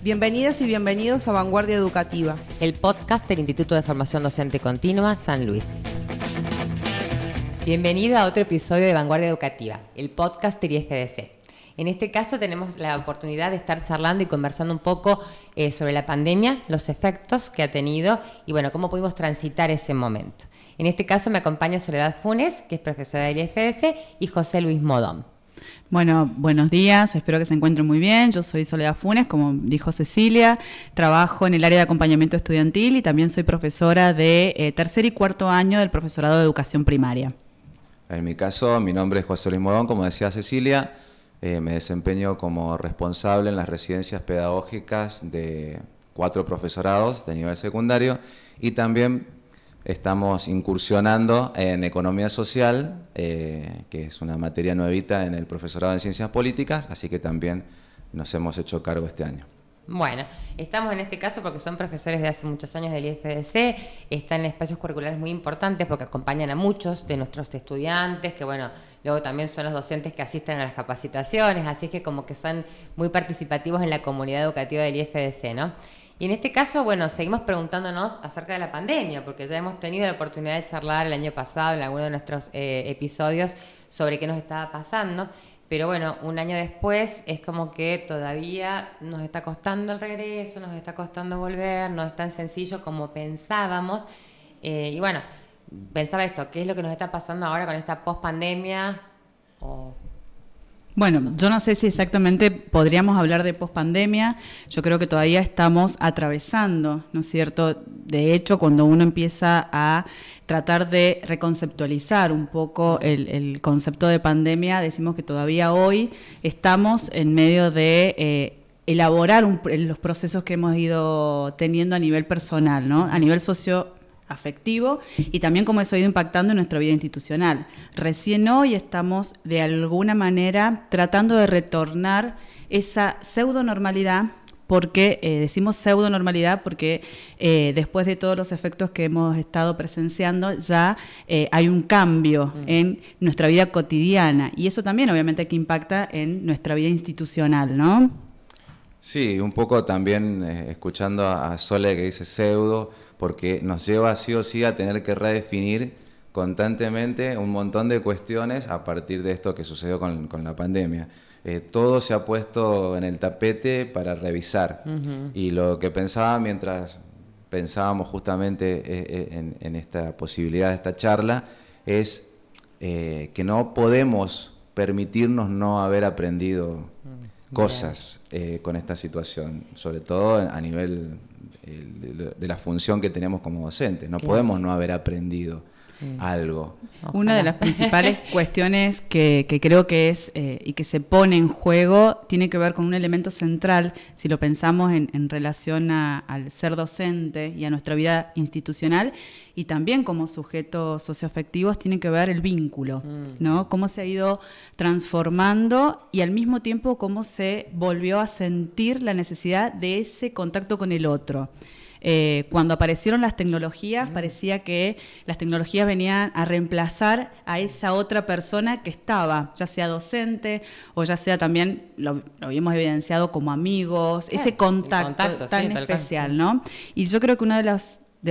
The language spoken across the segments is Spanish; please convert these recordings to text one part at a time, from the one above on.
Bienvenidas y bienvenidos a Vanguardia Educativa, el podcast del Instituto de Formación Docente Continua San Luis. Bienvenido a otro episodio de Vanguardia Educativa, el podcast del IFDC. En este caso tenemos la oportunidad de estar charlando y conversando un poco sobre la pandemia, los efectos que ha tenido y bueno, cómo pudimos transitar ese momento. En este caso me acompaña Soledad Funes, que es profesora del IFDC, y José Luis Modón. Bueno, buenos días, espero que se encuentren muy bien. Yo soy Soledad Funes, como dijo Cecilia, trabajo en el área de acompañamiento estudiantil y también soy profesora de tercer y cuarto año del profesorado de educación primaria. En mi caso, mi nombre es José Luis Modón, como decía Cecilia, me desempeño como responsable en las residencias pedagógicas de 4 profesorados de nivel secundario y también estamos incursionando en economía social, que es una materia nuevita en el profesorado en ciencias políticas, así que también nos hemos hecho cargo este año. Bueno, estamos en este caso porque son profesores de hace muchos años del IFDC, están en espacios curriculares muy importantes porque acompañan a muchos de nuestros estudiantes, que bueno, luego también son los docentes que asisten a las capacitaciones, así es que como que son muy participativos en la comunidad educativa del IFDC, ¿no? Y en este caso, bueno, seguimos preguntándonos acerca de la pandemia, porque ya hemos tenido la oportunidad de charlar el año pasado en alguno de nuestros episodios sobre qué nos estaba pasando, pero bueno, un año después es como que todavía nos está costando el regreso, nos está costando volver, no es tan sencillo como pensábamos, y bueno, pensaba esto, ¿qué es lo que nos está pasando ahora con esta pospandemia? Bueno, yo no sé si exactamente podríamos hablar de pospandemia. Yo creo que todavía estamos atravesando, ¿no es cierto? De hecho, cuando uno empieza a tratar de reconceptualizar un poco el concepto de pandemia, decimos que todavía hoy estamos en medio de elaborar los procesos que hemos ido teniendo a nivel personal, ¿no? A nivel socioafectivo y también cómo eso ha ido impactando en nuestra vida institucional. Recién hoy estamos de alguna manera tratando de retornar esa pseudonormalidad, porque decimos pseudonormalidad porque después de todos los efectos que hemos estado presenciando ya hay un cambio en nuestra vida cotidiana y eso también obviamente que impacta en nuestra vida institucional, ¿no? Sí, un poco también escuchando a Sole que dice pseudo, porque nos lleva sí o sí a tener que redefinir constantemente un montón de cuestiones a partir de esto que sucedió con la pandemia. Todo se ha puesto en el tapete para revisar y lo que pensaba mientras pensábamos justamente en esta posibilidad de esta charla es que no podemos permitirnos no haber aprendido cosas con esta situación, sobre todo a nivel de la función que tenemos como docentes. No podemos no haber aprendido algo. Una de las principales cuestiones que creo que es y que se pone en juego tiene que ver con un elemento central, si lo pensamos en relación al ser docente y a nuestra vida institucional, y también como sujetos socioafectivos tiene que ver el vínculo, ¿no? Cómo se ha ido transformando y al mismo tiempo cómo se volvió a sentir la necesidad de ese contacto con el otro. Cuando aparecieron las tecnologías, parecía que las tecnologías venían a reemplazar a esa otra persona que estaba, ya sea docente o ya sea también, lo habíamos evidenciado como amigos, ese contacto tan especial, ¿no? Y yo creo que uno de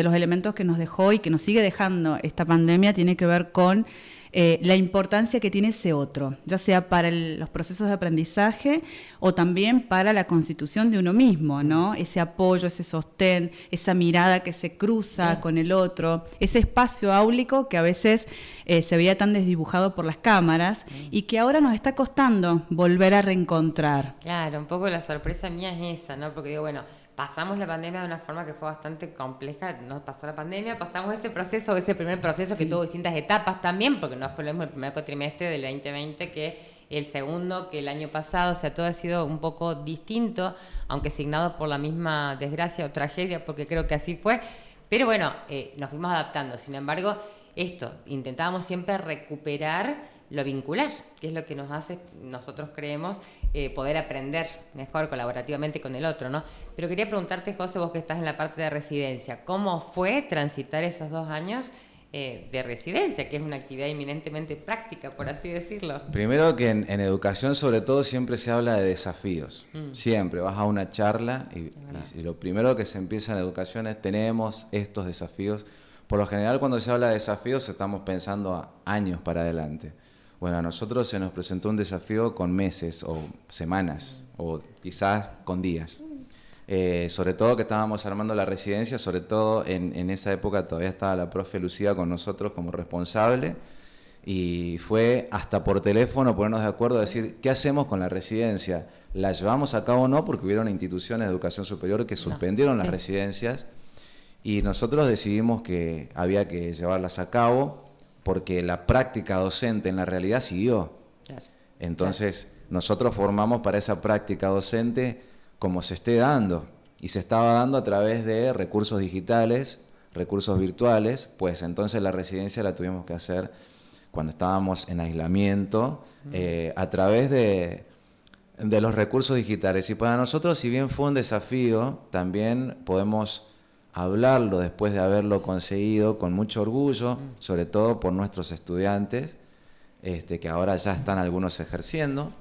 los elementos que nos dejó y que nos sigue dejando esta pandemia tiene que ver con la importancia que tiene ese otro, ya sea para los procesos de aprendizaje o también para la constitución de uno mismo, ¿no? Ese apoyo, ese sostén, esa mirada que se cruza con el otro, ese espacio áulico que a veces se veía tan desdibujado por las cámaras y que ahora nos está costando volver a reencontrar. Claro, un poco la sorpresa mía es esa, ¿no? Porque digo, bueno, pasamos la pandemia de una forma que fue bastante compleja, nos pasó la pandemia, pasamos ese primer proceso que tuvo distintas etapas también, porque no fue lo mismo el primer cuatrimestre del 2020 que el segundo, que el año pasado, o sea, todo ha sido un poco distinto, aunque signado por la misma desgracia o tragedia, porque creo que así fue, pero bueno, nos fuimos adaptando, sin embargo, intentábamos siempre recuperar lo vincular, que es lo que nos hace, nosotros creemos, poder aprender mejor colaborativamente con el otro, ¿no? Pero quería preguntarte, José, vos que estás en la parte de residencia, ¿cómo fue transitar esos 2 años de residencia, que es una actividad eminentemente práctica, por así decirlo. Primero que en educación sobre todo siempre se habla de desafíos. Siempre vas a una charla y lo primero que se empieza en educación es tenemos estos desafíos. Por lo general cuando se habla de desafíos estamos pensando a años para adelante. Bueno, a nosotros se nos presentó un desafío con meses o semanas o quizás con días. Sobre todo que estábamos armando la residencia, sobre todo en esa época todavía estaba la profe Lucía con nosotros como responsable y fue hasta por teléfono ponernos de acuerdo a decir ¿qué hacemos con la residencia? ¿La llevamos a cabo o no? Porque hubieron instituciones de educación superior que suspendieron las residencias y nosotros decidimos que había que llevarlas a cabo porque la práctica docente en la realidad siguió. Entonces nosotros formamos para esa práctica docente como se esté dando, y se estaba dando a través de recursos digitales, recursos virtuales, pues entonces la residencia la tuvimos que hacer cuando estábamos en aislamiento, a través de los recursos digitales. Y para nosotros, si bien fue un desafío, también podemos hablarlo después de haberlo conseguido con mucho orgullo, sobre todo por nuestros estudiantes, que ahora ya están algunos ejerciendo,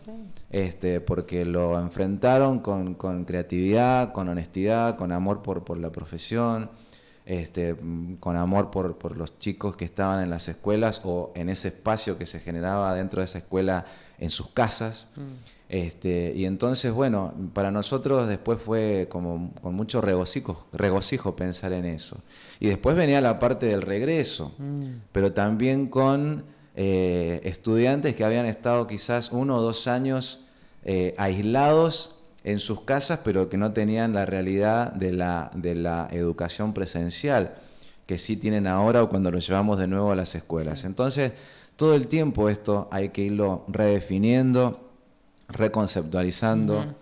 porque lo enfrentaron con creatividad, con honestidad, con amor por la profesión, con amor por los chicos que estaban en las escuelas o en ese espacio que se generaba dentro de esa escuela en sus casas. Y entonces, bueno, para nosotros después fue como con mucho regocijo pensar en eso. Y después venía la parte del regreso, pero también con estudiantes que habían estado quizás 1 o 2 años aislados en sus casas, pero que no tenían la realidad de la educación presencial, que sí tienen ahora o cuando los llevamos de nuevo a las escuelas. Entonces, todo el tiempo esto hay que irlo redefiniendo, reconceptualizando,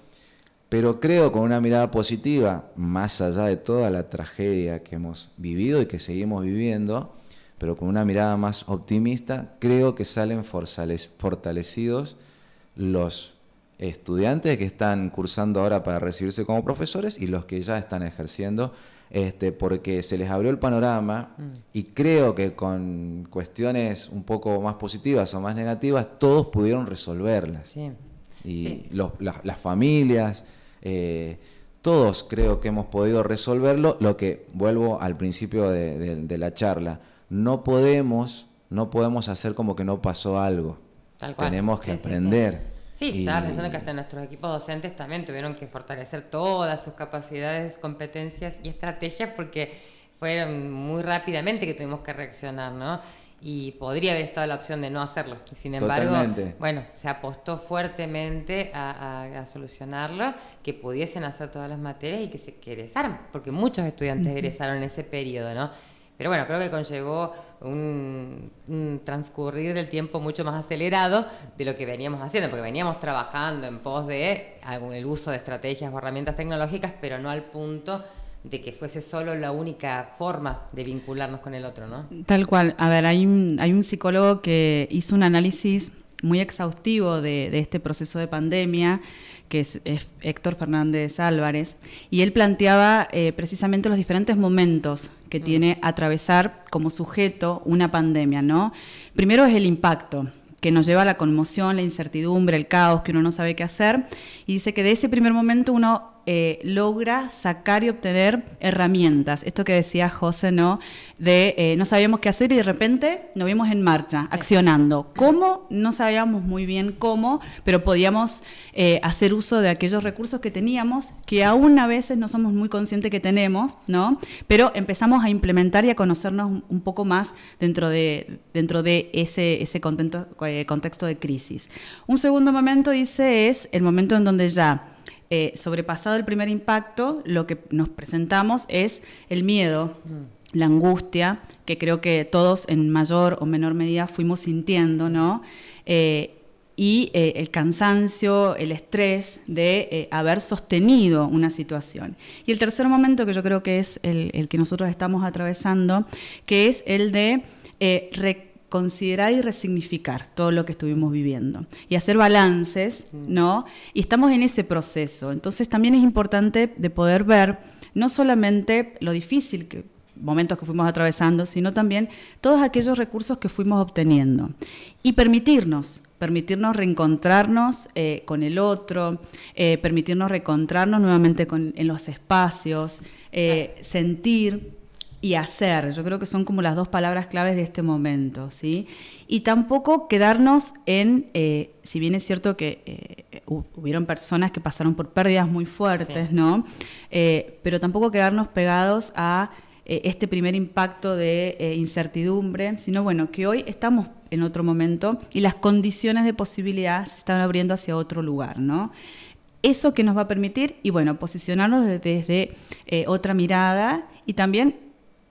pero creo con una mirada positiva, más allá de toda la tragedia que hemos vivido y que seguimos viviendo, pero con una mirada más optimista, creo que salen fortalecidos los estudiantes que están cursando ahora para recibirse como profesores y los que ya están ejerciendo, porque se les abrió el panorama y creo que con cuestiones un poco más positivas o más negativas, todos pudieron resolverlas. Sí. Y sí. Las familias, todos creo que hemos podido resolverlo. Lo que vuelvo al principio de la charla, no podemos hacer como que no pasó algo. Tal cual. Tenemos que aprender. Sí, estaba pensando que hasta nuestros equipos docentes también tuvieron que fortalecer todas sus capacidades, competencias y estrategias porque fueron muy rápidamente que tuvimos que reaccionar, ¿no? Y podría haber estado la opción de no hacerlo. Sin embargo, Totalmente. bueno, se apostó fuertemente a solucionarlo, que pudiesen hacer todas las materias y que se egresaran, porque muchos estudiantes egresaron en ese periodo, ¿no? Pero bueno, creo que conllevó un transcurrir del tiempo mucho más acelerado de lo que veníamos haciendo, porque veníamos trabajando en pos de el uso de estrategias o herramientas tecnológicas, pero no al punto de que fuese solo la única forma de vincularnos con el otro, ¿no? Tal cual. A ver, hay un psicólogo que hizo un análisis muy exhaustivo de este proceso de pandemia, que es Héctor Fernández Álvarez, y él planteaba precisamente los diferentes momentos que tiene atravesar como sujeto una pandemia, ¿no? Primero es el impacto, que nos lleva a la conmoción, la incertidumbre, el caos, que uno no sabe qué hacer, y dice que de ese primer momento uno logra sacar y obtener herramientas. Esto que decía José, ¿no? De no sabíamos qué hacer y de repente nos vimos en marcha, accionando. ¿Cómo? No sabíamos muy bien cómo, pero podíamos hacer uso de aquellos recursos que teníamos, que aún a veces no somos muy conscientes que tenemos, ¿no? Pero empezamos a implementar y a conocernos un poco más dentro de ese contexto de crisis. Un segundo momento, dice, es el momento en donde ya sobrepasado el primer impacto, lo que nos presentamos es el miedo, la angustia, que creo que todos en mayor o menor medida fuimos sintiendo, ¿no? Y el cansancio, el estrés de haber sostenido una situación. Y el tercer momento, que yo creo que es el que nosotros estamos atravesando, que es el de considerar y resignificar todo lo que estuvimos viviendo y hacer balances, ¿no? Y estamos en ese proceso. Entonces también es importante de poder ver no solamente lo difícil que momentos que fuimos atravesando, sino también todos aquellos recursos que fuimos obteniendo. Y permitirnos reencontrarnos con el otro, permitirnos reencontrarnos nuevamente en los espacios, sentir y hacer. Yo creo que son como las dos palabras claves de este momento, ¿sí? Y tampoco quedarnos en, si bien es cierto que hubieron personas que pasaron por pérdidas muy fuertes, sí, ¿no? Pero tampoco quedarnos pegados a este primer impacto de incertidumbre, sino bueno, que hoy estamos en otro momento y las condiciones de posibilidad se están abriendo hacia otro lugar, ¿no? Eso que nos va a permitir, y bueno, posicionarnos desde otra mirada y también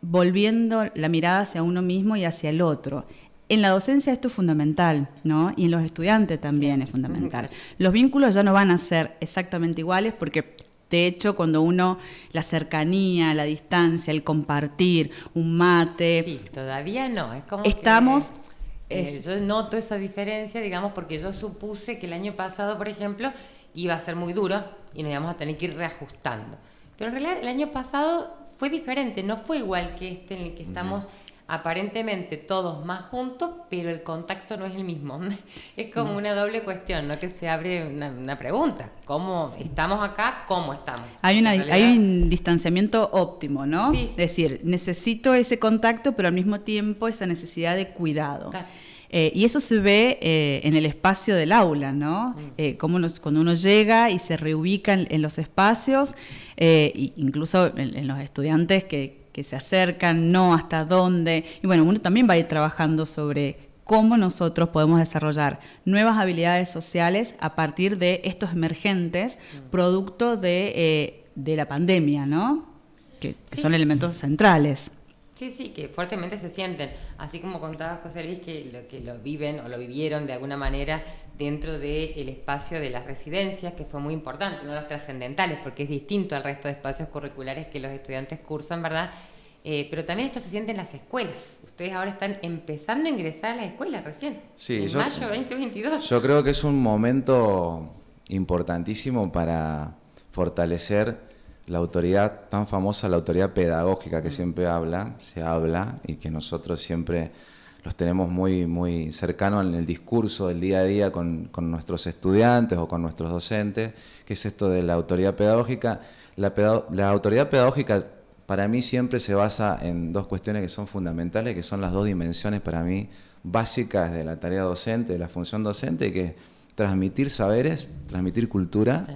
volviendo la mirada hacia uno mismo y hacia el otro. En la docencia esto es fundamental, ¿no? Y en los estudiantes también es fundamental. Los vínculos ya no van a ser exactamente iguales porque, de hecho, cuando uno, la cercanía, la distancia, el compartir, un mate... Sí, todavía no. Es como estamos... yo noto esa diferencia, digamos, porque yo supuse que el año pasado, por ejemplo, iba a ser muy duro y nos íbamos a tener que ir reajustando. Pero en realidad el año pasado fue diferente, no fue igual que este en el que estamos aparentemente todos más juntos, pero el contacto no es el mismo. Es como una doble cuestión, ¿no? Que se abre una pregunta. ¿Cómo estamos acá? ¿Cómo estamos? Hay un distanciamiento óptimo, ¿no? Sí. Es decir, necesito ese contacto, pero al mismo tiempo esa necesidad de cuidado. Claro. Y eso se ve en el espacio del aula, ¿no? Cuando uno llega y se reubica en los espacios, incluso en los estudiantes que se acercan, no hasta dónde. Y bueno, uno también va a ir trabajando sobre cómo nosotros podemos desarrollar nuevas habilidades sociales a partir de estos emergentes, producto de la pandemia, ¿no? Que son elementos centrales. Sí, que fuertemente se sienten, así como contaba José Luis, que lo viven o lo vivieron de alguna manera dentro del espacio de las residencias, que fue muy importante, uno de los trascendentales, porque es distinto al resto de espacios curriculares que los estudiantes cursan, ¿verdad? Pero también esto se siente en las escuelas. Ustedes ahora están empezando a ingresar a las escuelas recién, en mayo 2022. Yo creo que es un momento importantísimo para fortalecer la autoridad tan famosa, la autoridad pedagógica que siempre se habla y que nosotros siempre los tenemos muy, muy cercanos en el discurso del día a día con nuestros estudiantes o con nuestros docentes, que es esto de la autoridad pedagógica. La autoridad pedagógica para mí siempre se basa en dos cuestiones que son fundamentales, que son las dos dimensiones para mí básicas de la tarea docente, de la función docente, que es transmitir saberes, transmitir cultura, sí,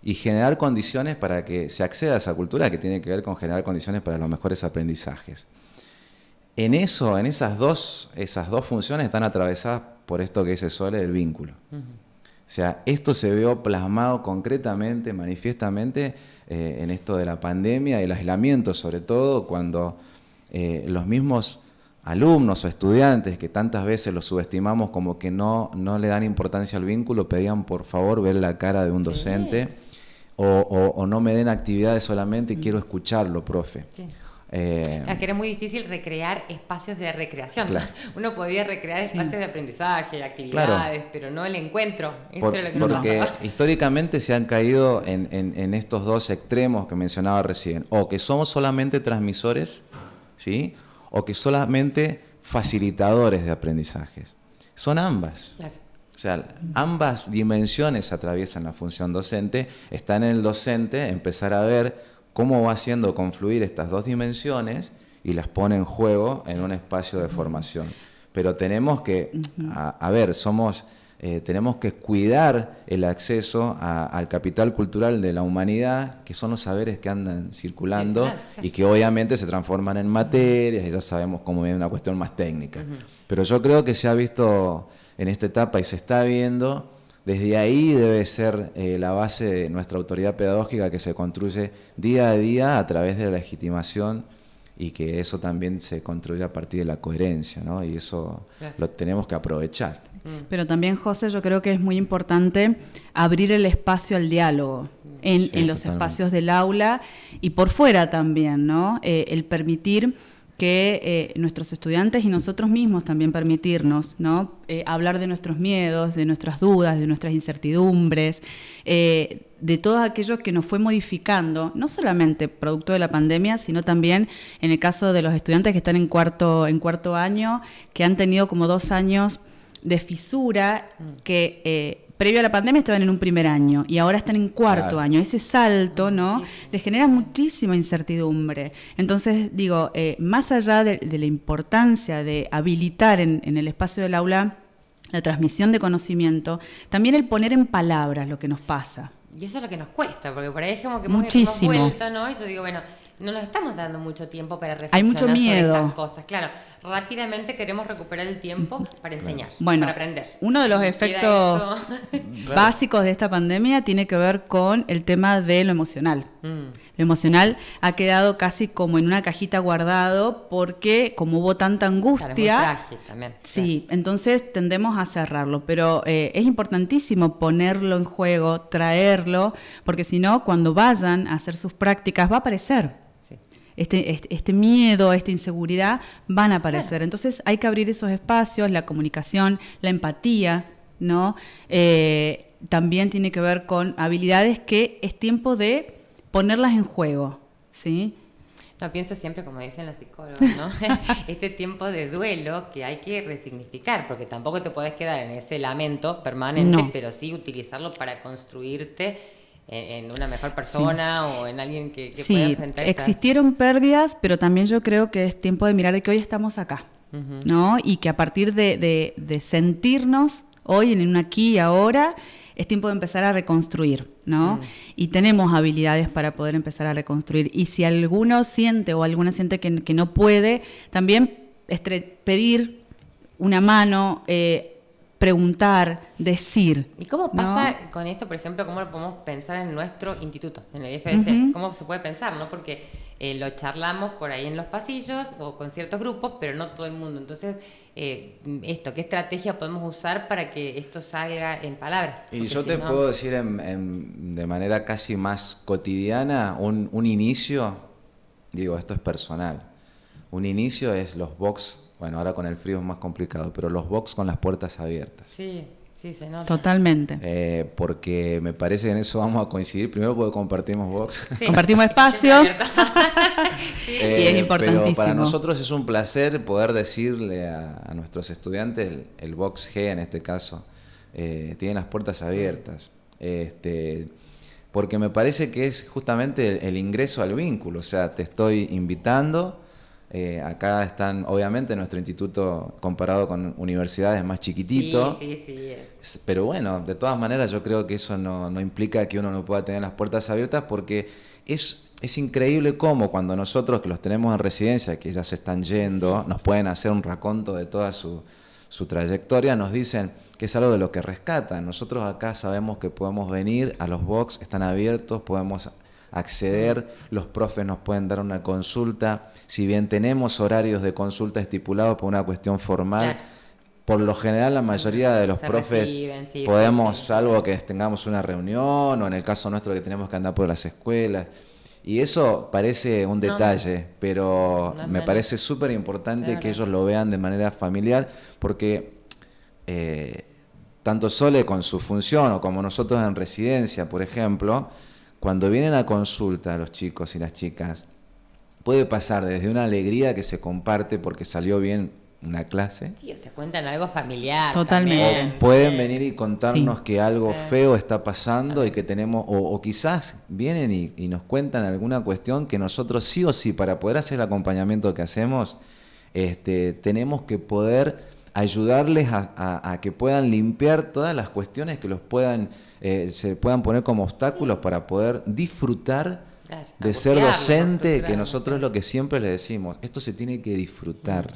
y generar condiciones para que se acceda a esa cultura, que tiene que ver con generar condiciones para los mejores aprendizajes. En esas dos funciones están atravesadas por esto que dice Sole, del vínculo. O sea, esto se vio plasmado concretamente, manifiestamente, en esto de la pandemia y el aislamiento, sobre todo cuando los mismos alumnos o estudiantes, que tantas veces los subestimamos como que no le dan importancia al vínculo, pedían por favor ver la cara de un docente. Sí. O no me den actividades solamente, quiero escucharlo, profe. Sí. Es que era muy difícil recrear espacios de recreación. Claro. Uno podía recrear espacios de aprendizaje, actividades, claro, pero no el encuentro. Eso era lo que porque nos pasaba. Históricamente se han caído en estos dos extremos que mencionaba recién, o que somos solamente transmisores, ¿sí? O que solamente facilitadores de aprendizajes. Son ambas. Claro. O sea, ambas dimensiones atraviesan la función docente. Está en el docente empezar a ver cómo va haciendo confluir estas dos dimensiones y las pone en juego en un espacio de formación. Pero tenemos que, tenemos que cuidar el acceso al capital cultural de la humanidad, que son los saberes que andan circulando, sí, claro, y que obviamente se transforman en materias, y ya sabemos cómo es una cuestión más técnica. Pero yo creo que se ha visto en esta etapa y se está viendo, desde ahí debe ser la base de nuestra autoridad pedagógica, que se construye día a día a través de la legitimación, y que eso también se construye a partir de la coherencia, ¿no? Y eso lo tenemos que aprovechar. Pero también, José, yo creo que es muy importante abrir el espacio al diálogo en los espacios del aula y por fuera también, ¿no? El permitir que nuestros estudiantes y nosotros mismos también permitirnos, ¿no? Hablar de nuestros miedos, de nuestras dudas, de nuestras incertidumbres, de todo aquello que nos fue modificando, no solamente producto de la pandemia, sino también en el caso de los estudiantes que están en cuarto año, que han tenido como 2 años de fisura, que previo a la pandemia estaban en un primer año y ahora están en cuarto año. Ese salto, ¿no? Les genera muchísima incertidumbre. Entonces, digo, más allá de la importancia de habilitar en el espacio del aula la transmisión de conocimiento, también el poner en palabras lo que nos pasa. Y eso es lo que nos cuesta, porque por ahí es como que Muchísimo. hemos vuelto, ¿no? Y yo digo, bueno, no nos estamos dando mucho tiempo para reflexionar Hay mucho miedo sobre estas cosas. Claro, rápidamente queremos recuperar el tiempo para enseñar, bueno, para aprender. Uno de los efectos básicos de esta pandemia tiene que ver con el tema de lo emocional. Lo emocional ha quedado casi como en una cajita guardado porque como hubo tanta angustia, claro, es muy frágil también. Sí, entonces tendemos a cerrarlo, pero es importantísimo ponerlo en juego, traerlo, porque si no, cuando vayan a hacer sus prácticas va a aparecer. Sí. Este miedo, esta inseguridad van a aparecer. Bueno. Entonces hay que abrir esos espacios, la comunicación, la empatía, ¿no? También tiene que ver con habilidades que es tiempo de ponerlas en juego, ¿sí? No, pienso siempre, como dicen las psicólogas, ¿no? Este tiempo de duelo que hay que resignificar, porque tampoco te podés quedar en ese lamento permanente, pero sí utilizarlo para construirte en una mejor persona o en alguien que pueda enfrentar estas... Existieron pérdidas, pero también yo creo que es tiempo de mirar de que hoy estamos acá, ¿no? Y que a partir de sentirnos hoy en un aquí y ahora, es tiempo de empezar a reconstruir, ¿no? Y tenemos habilidades para poder empezar a reconstruir. Y si alguno siente o alguna siente que no puede, también pedir una mano, preguntar, decir. ¿Y cómo pasa con esto, por ejemplo, cómo lo podemos pensar en nuestro instituto, en el IFDC? ¿Cómo se puede pensar, no? Porque lo charlamos por ahí en los pasillos o con ciertos grupos, pero no todo el mundo. Entonces, ¿qué estrategia podemos usar para que esto salga en palabras? Y yo te puedo decir de manera casi más cotidiana, un inicio, digo, esto es personal, un inicio es los box. Bueno, ahora con el frío es más complicado, pero los box con las puertas abiertas. Sí, se nota. Totalmente. Porque me parece que en eso vamos a coincidir. Primero porque compartimos box. Sí. Compartimos espacio. Y es importantísimo. Pero para nosotros es un placer poder decirle a nuestros estudiantes, el box G en este caso, tienen las puertas abiertas. Porque me parece que es justamente el ingreso al vínculo. O sea, te estoy invitando. Acá están, obviamente, nuestro instituto comparado con universidades más chiquitito. Sí. Pero bueno, de todas maneras yo creo que eso no implica que uno no pueda tener las puertas abiertas, porque es increíble cómo cuando nosotros que los tenemos en residencia, que ya se están yendo, nos pueden hacer un raconto de toda su trayectoria, nos dicen que es algo de lo que rescatan. Nosotros acá sabemos que podemos venir a los box, están abiertos, podemos acceder, los profes nos pueden dar una consulta, si bien tenemos horarios de consulta estipulados por una cuestión formal, por lo general la mayoría de los profes podemos, salvo que tengamos una reunión o en el caso nuestro que tenemos que andar por las escuelas, y eso parece un detalle, pero me parece súper importante que ellos lo vean de manera familiar, porque tanto Sole con su función o como nosotros en residencia, por ejemplo, cuando vienen a consulta los chicos y las chicas, puede pasar desde una alegría que se comparte porque salió bien una clase. Sí, te cuentan algo familiar. Totalmente. También. O pueden venir y contarnos que algo feo está pasando y que tenemos, o quizás vienen y nos cuentan alguna cuestión que nosotros sí o sí, para poder hacer el acompañamiento que hacemos, tenemos que poder ayudarles a que puedan limpiar todas las cuestiones que los se puedan poner como obstáculos para poder disfrutar de ser docente, que nosotros es lo que siempre les decimos, esto se tiene que disfrutar.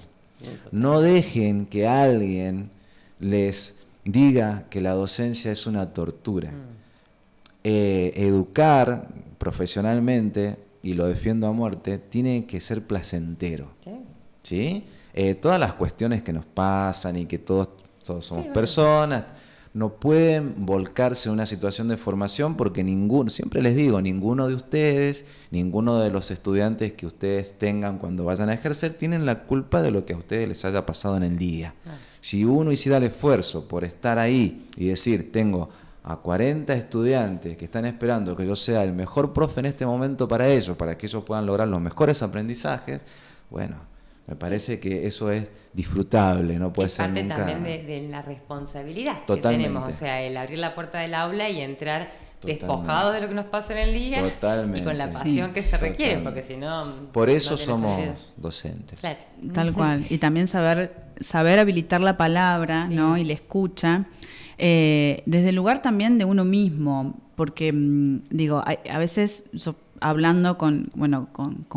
No dejen que alguien les diga que la docencia es una tortura. Educar profesionalmente, y lo defiendo a muerte, tiene que ser placentero. ¿Sí? Todas las cuestiones que nos pasan y que todos somos personas, no pueden volcarse en una situación de formación porque siempre les digo, ninguno de ustedes, ninguno de los estudiantes que ustedes tengan cuando vayan a ejercer tienen la culpa de lo que a ustedes les haya pasado en el día. Si uno hiciera el esfuerzo por estar ahí y decir, tengo a 40 estudiantes que están esperando que yo sea el mejor profe en este momento para ellos, para que ellos puedan lograr los mejores aprendizajes, bueno, me parece que eso es disfrutable, no puede ser nunca. Parte también de la responsabilidad Totalmente. que tenemos, o sea, el abrir la puerta del aula y entrar Totalmente. despojados de lo que nos pasa en el día. Totalmente. Y con la pasión que se requiere, Totalmente. porque si no... Por eso no tiene somos sentido. docentes. Claro. Tal cual. Y también saber habilitar la palabra, Sí. ¿no? Y la escucha, desde el lugar también de uno mismo, porque digo, a veces yo, hablando con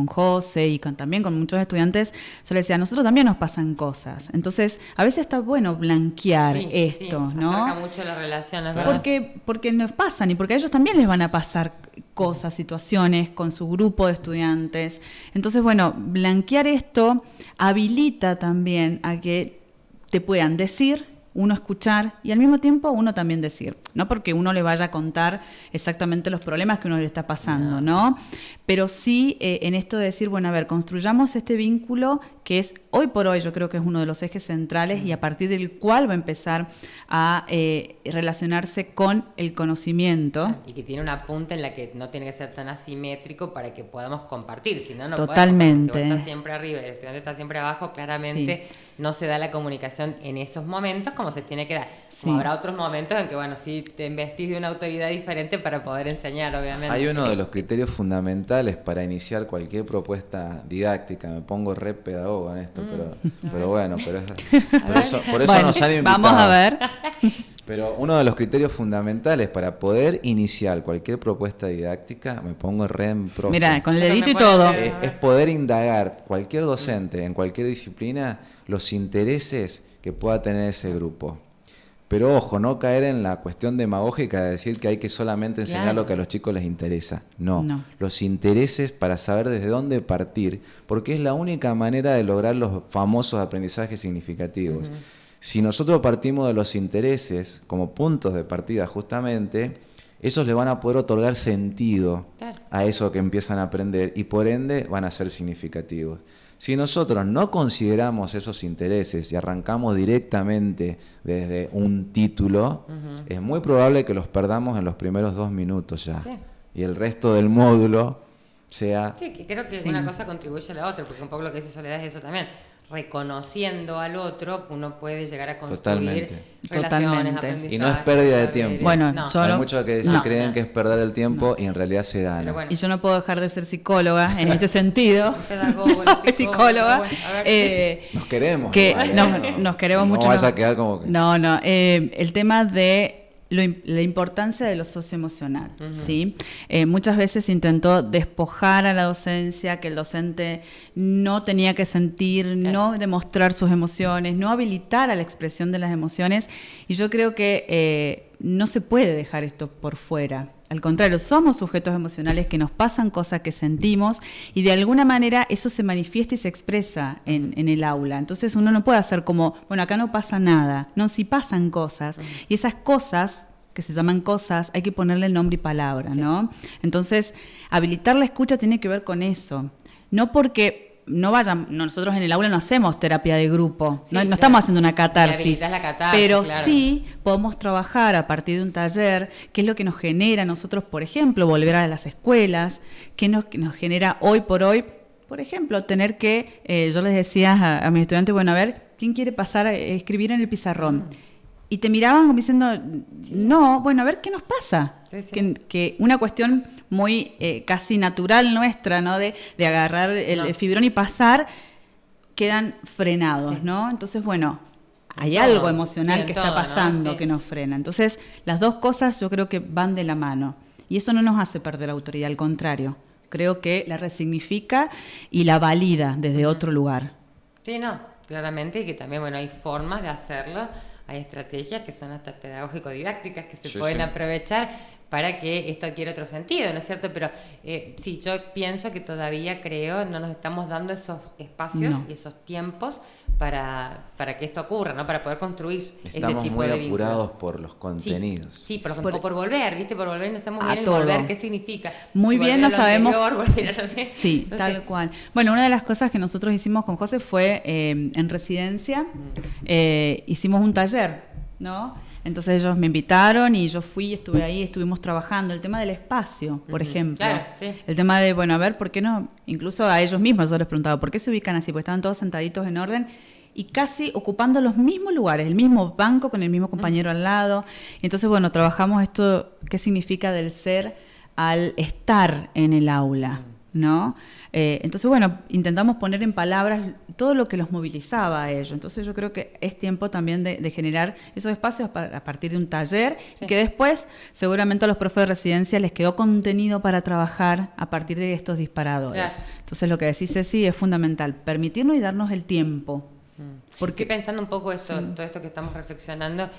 José y también con muchos estudiantes, yo les decía, a nosotros también nos pasan cosas. Entonces, a veces está bueno blanquear Sí, esto, sí, ¿no? acerca mucho la relación, es verdad. Porque nos pasan y porque a ellos también les van a pasar cosas, situaciones con su grupo de estudiantes. Entonces, bueno, blanquear esto habilita también a que te puedan decir, uno escuchar y al mismo tiempo uno también decir. No porque uno le vaya a contar exactamente los problemas que uno le está pasando, ¿no? Pero sí en esto de decir, bueno, a ver, construyamos este vínculo que es hoy por hoy, yo creo que es uno de los ejes centrales y a partir del cual va a empezar a relacionarse con el conocimiento. Y que tiene una punta en la que no tiene que ser tan asimétrico para que podamos compartir, si no, no Totalmente. podemos. Si vos estás siempre arriba y el estudiante está siempre abajo, claramente no se da la comunicación en esos momentos como se tiene que dar. Como habrá otros momentos en que, bueno, sí te investies de una autoridad diferente para poder enseñar, obviamente. Hay uno de los criterios fundamentales para iniciar cualquier propuesta didáctica. Me pongo re pedagogo en esto, pero bueno, por eso Bueno, nos han invitado. vamos a ver. Pero uno de los criterios fundamentales para poder iniciar cualquier propuesta didáctica, me pongo re en profe. Mira, con el Pero dedito y me todo. puede- Es poder indagar cualquier docente en cualquier disciplina los intereses que pueda tener ese grupo. Pero ojo, no caer en la cuestión demagógica de decir que hay que solamente enseñar Claro. lo que a los chicos les interesa. No, No. los intereses para saber desde dónde partir, porque es la única manera de lograr los famosos aprendizajes significativos. Si nosotros partimos de los intereses como puntos de partida justamente, esos le van a poder otorgar sentido Claro. a eso que empiezan a aprender y por ende van a ser significativos. Si nosotros no consideramos esos intereses y arrancamos directamente desde un título, es muy probable que los perdamos en los primeros 2 minutos ya. Sí. Y el resto del módulo sea... Sí, que creo que Sí. una cosa contribuye a la otra, porque un poco lo que dice Soledad es eso también. Reconociendo al otro, uno puede llegar a construir Totalmente. relaciones, Totalmente. aprendizajes. Y no es pérdida de saberes. tiempo. Bueno, No. yo Hay no- muchos que no. creen que es perder el tiempo y en realidad se gana. Pero bueno. Y yo no puedo dejar de ser psicóloga en este sentido. Pedagogo, la Psicóloga. bueno, a ver. Nos queremos. Que igual, nos queremos no mucho. vaya no. a quedar como que... No, el tema de la importancia de lo socioemocional, ¿sí? Muchas veces intentó despojar a la docencia, que el docente no tenía que sentir, no demostrar sus emociones, no habilitar a la expresión de las emociones, y yo creo que no se puede dejar esto por fuera. Al contrario, somos sujetos emocionales que nos pasan cosas que sentimos y de alguna manera eso se manifiesta y se expresa en el aula. Entonces uno no puede hacer como, bueno, acá no pasa nada. No, sí pasan cosas. Y esas cosas, que se llaman cosas, hay que ponerle nombre y palabra, ¿no? Entonces, habilitar la escucha tiene que ver con eso. No porque nosotros en el aula no hacemos terapia de grupo, Sí, no claro. estamos haciendo una Y catarsis, habilitas la catarsis, pero claro. sí podemos trabajar a partir de un taller, qué es lo que nos genera a nosotros, por ejemplo, volver a las escuelas, qué nos genera hoy por hoy, por ejemplo, tener que, yo les decía a mis estudiantes, bueno, a ver, ¿quién quiere pasar a escribir en el pizarrón? Y te miraban como diciendo, no, bueno, a ver qué nos pasa. Sí, sí. Que una cuestión muy casi natural nuestra, ¿no? De agarrar el fibrón y pasar, quedan frenados, Sí. ¿no? Entonces, bueno, hay todo, algo emocional sí, en que todo, está ¿no? pasando Sí. que nos frena. Entonces, las dos cosas yo creo que van de la mano. Y eso no nos hace perder autoridad, al contrario. Creo que la resignifica y la valida desde otro lugar. Sí, no, claramente, y que también, bueno, hay formas de hacerlo, hay estrategias que son hasta pedagógico-didácticas que se Sí, pueden sí. aprovechar, para que esto adquiera otro sentido, ¿no es cierto? Pero sí, yo pienso que todavía no nos estamos dando esos espacios y esos tiempos para que esto ocurra, ¿no? Para poder construir este tipo de Estamos muy apurados vínculos. por los contenidos. Sí, por volver, ¿viste? Por volver, no sabemos bien el todo. volver, ¿qué significa? Muy Si bien, volver no a lo sabemos. anterior, volver a lo- Sí, no tal sé. cual. Bueno, una de las cosas que nosotros hicimos con José fue en residencia, hicimos un taller, ¿no? Entonces ellos me invitaron y yo fui, estuve ahí, estuvimos trabajando el tema del espacio, por ejemplo. Claro, sí. El tema de, bueno, a ver, ¿por qué no? Incluso a ellos mismos yo les preguntaba, ¿por qué se ubican así? Porque estaban todos sentaditos en orden y casi ocupando los mismos lugares, el mismo banco con el mismo compañero al lado. Y entonces, bueno, trabajamos esto, qué significa del ser al estar en el aula, ¿no? Entonces, bueno, intentamos poner en palabras todo lo que los movilizaba a ellos. Entonces yo creo que es tiempo también de generar esos espacios a partir de un taller y que después seguramente a los profes de residencia les quedó contenido para trabajar a partir de estos disparadores. Claro. Entonces lo que decís, Ceci, es fundamental, permitirnos y darnos el tiempo. Porque pensando un poco todo esto que estamos reflexionando,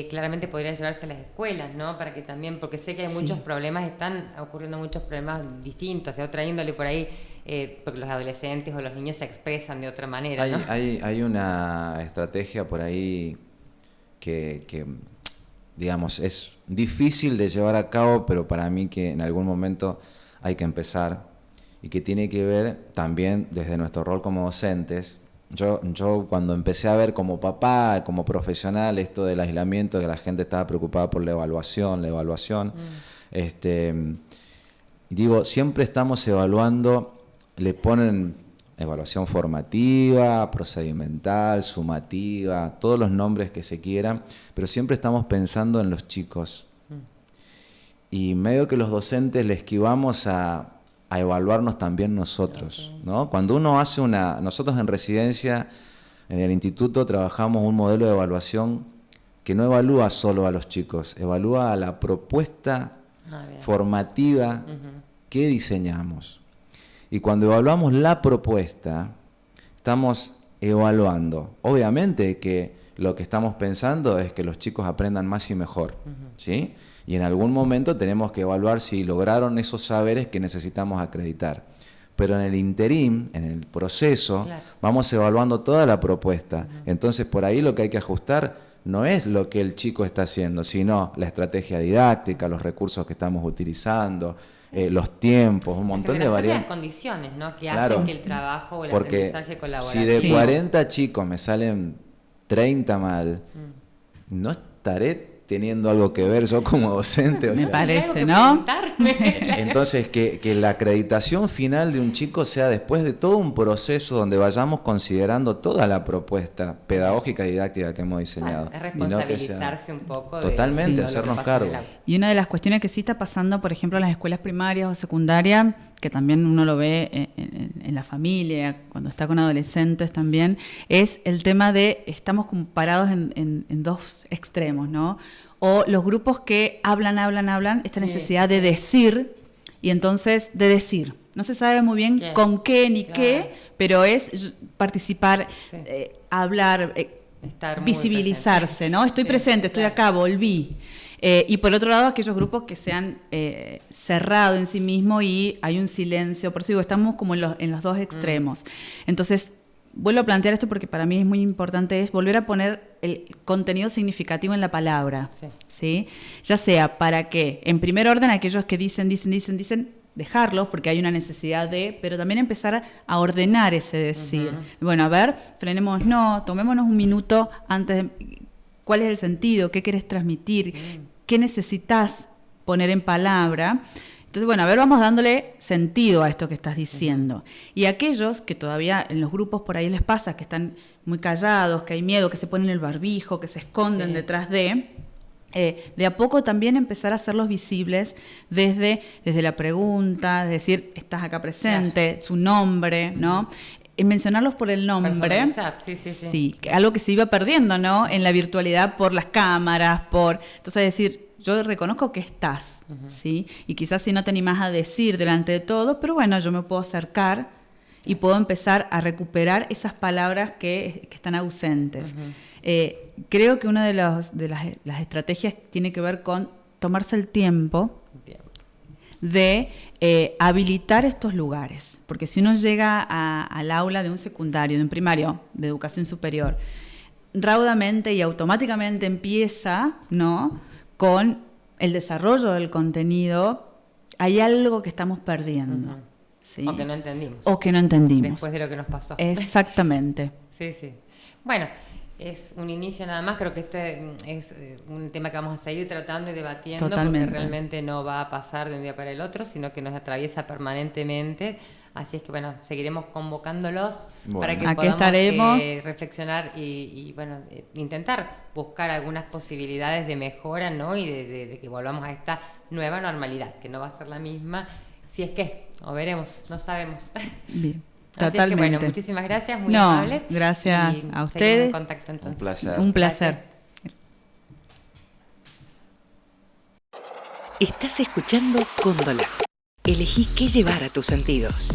claramente podría llevarse a las escuelas, ¿no? Para que también, porque sé que hay muchos problemas, están ocurriendo muchos problemas distintos, de otra índole por ahí, porque los adolescentes o los niños se expresan de otra manera, ¿no? Hay una estrategia por ahí que, digamos, es difícil de llevar a cabo, pero para mí que en algún momento hay que empezar y que tiene que ver también desde nuestro rol como docentes. Yo cuando empecé a ver como papá, como profesional, esto del aislamiento, que la gente estaba preocupada por la evaluación, digo, siempre estamos evaluando, le ponen evaluación formativa, procedimental, sumativa, todos los nombres que se quieran, pero siempre estamos pensando en los chicos. Y medio que los docentes le esquivamos a evaluarnos también nosotros, ¿no? Cuando uno hace nosotros en residencia, en el instituto, trabajamos un modelo de evaluación que no evalúa solo a los chicos, evalúa a la propuesta formativa que diseñamos. Y cuando evaluamos la propuesta, estamos evaluando. Obviamente que lo que estamos pensando es que los chicos aprendan más y mejor, ¿sí? Y en algún momento tenemos que evaluar si lograron esos saberes que necesitamos acreditar. Pero en el interín, en el proceso, vamos evaluando toda la propuesta. Entonces, por ahí lo que hay que ajustar no es lo que el chico está haciendo, sino la estrategia didáctica, los recursos que estamos utilizando, los tiempos, un montón de variables. Las condiciones, ¿no? Que hacen que el trabajo o el aprendizaje colaborativo. Si de 40 chicos me salen 30 mal, no estaré teniendo algo que ver yo como docente. Me parece, ¿no? Entonces, que la acreditación final de un chico sea después de todo un proceso donde vayamos considerando toda la propuesta pedagógica y didáctica que hemos diseñado. Es responsabilizarse un poco. Totalmente, hacernos cargo. Y una de las cuestiones que sí está pasando, por ejemplo, en las escuelas primarias o secundarias, que también uno lo ve en la familia, cuando está con adolescentes también, es el tema de estamos como parados en dos extremos, ¿no? O los grupos que hablan, esta necesidad de decir, y entonces de decir. No se sabe muy bien con qué ni qué, pero es participar, hablar, visibilizarse, ¿no? Estoy presente, estoy acá, volví. Y por otro lado, aquellos grupos que se han cerrado en sí mismos y hay un silencio. Por eso digo, estamos como en los dos extremos. Entonces, vuelvo a plantear esto porque para mí es muy importante, es volver a poner el contenido significativo en la palabra. ¿Sí? Ya sea para que, en primer orden, aquellos que dicen, dejarlos porque hay una necesidad pero también empezar a ordenar ese decir. Bueno, a ver, frenémonos, no, tomémonos un minuto antes de... ¿Cuál es el sentido? ¿Qué querés transmitir? ¿Qué necesitas poner en palabra? Entonces, bueno, a ver, vamos dándole sentido a esto que estás diciendo. Y aquellos que todavía en los grupos por ahí les pasa, que están muy callados, que hay miedo, que se ponen el barbijo, que se esconden detrás de a poco también empezar a hacerlos visibles desde la pregunta, es decir, estás acá presente, su nombre, ¿no? Mencionarlos por el nombre, sí, algo que se iba perdiendo, ¿no? En la virtualidad por las cámaras, entonces decir, yo reconozco que estás, ¿sí? Y quizás si no te animás a decir delante de todos, pero bueno, yo me puedo acercar y puedo empezar a recuperar esas palabras que están ausentes. Creo que una de las estrategias tiene que ver con tomarse el tiempo de habilitar estos lugares. Porque si uno llega al aula de un secundario, de un primario, de educación superior, raudamente y automáticamente empieza, ¿no?, con el desarrollo del contenido, hay algo que estamos perdiendo. Ujú. ¿Sí? O que no entendimos. O que no entendimos. Después de lo que nos pasó. Exactamente. Sí, sí. Bueno, es un inicio nada más. Creo que este es un tema que vamos a seguir tratando y debatiendo. Totalmente. Porque realmente no va a pasar de un día para el otro, sino que nos atraviesa permanentemente. Así es que, bueno, seguiremos convocándolos para que aquí podamos estaremos. Reflexionar y bueno, intentar buscar algunas posibilidades de mejora, ¿no? Y de que volvamos a esta nueva normalidad, que no va a ser la misma. Si es que, o veremos, no sabemos. Bien, Así totalmente. es que, bueno, muchísimas gracias, muy No, amables. gracias Y a seguimos ustedes. en contacto, entonces. Un placer. Un placer. Gracias. Estás escuchando Cóndola. Elegí qué llevar a tus sentidos.